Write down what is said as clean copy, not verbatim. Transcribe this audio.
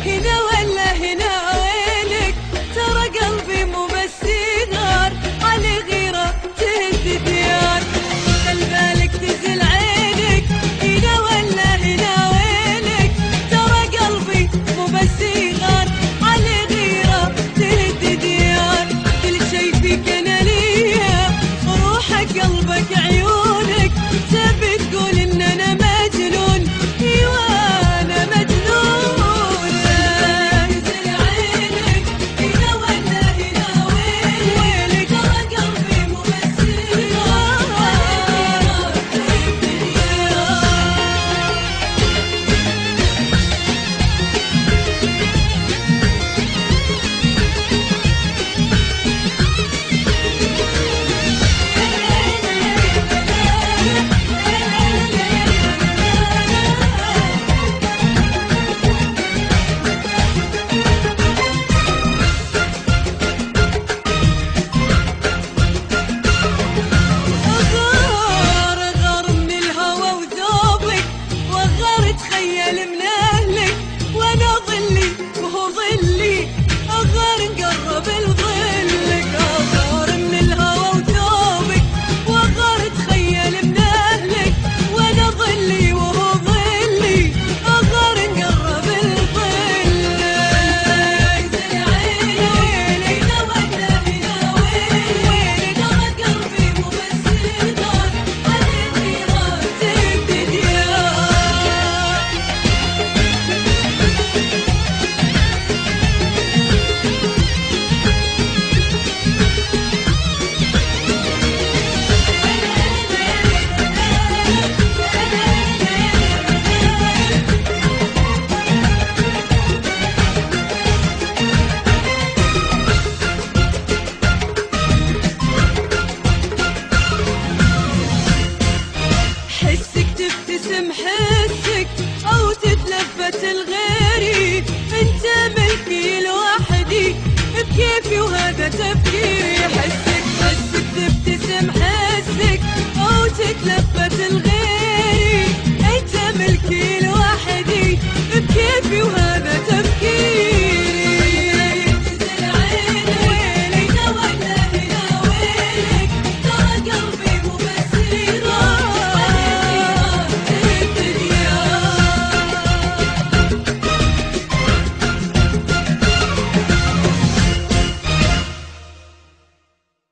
هنا ولا هنا وينك؟ ترى قلبي مو بس يغار، علي غيرة تهد ديار. خل بالك تزل عينك، هنا ولا هنا وينك؟ ترى قلبي مو بس يغار، علي غيرة تهد ديار. كل شي فيك انا ليا، روحك قلبك عيونك، تبي تقول ان انا مجنون، ايوه انا مجنون. نزل عينك، هنا ولا هنا وينك؟ ترى قلبي مو بس يغار، غار من الهوى وذوبك، وغار تخيل من اهلك، وانا ظلي وهو ظلي، غار نقرب لظلك. غار من الهوى وذوبك، وغار تخيل من اهلك، وانا ظلي وهو ظلي، غار نقرب لظلك. نزل عينك، هنا ولا هنا وينك؟ ترى قلبي مو بس يغار، علي غيرة تهد ديار. حسك تبتسم، حسك او تتلفت لغيري، انت ملكي لوحدي بكيفي وهذا تفكيري. حسك تبتسم، حسك او تتلفت لغيري، انت ملكي لوحدي بكيفي وهذا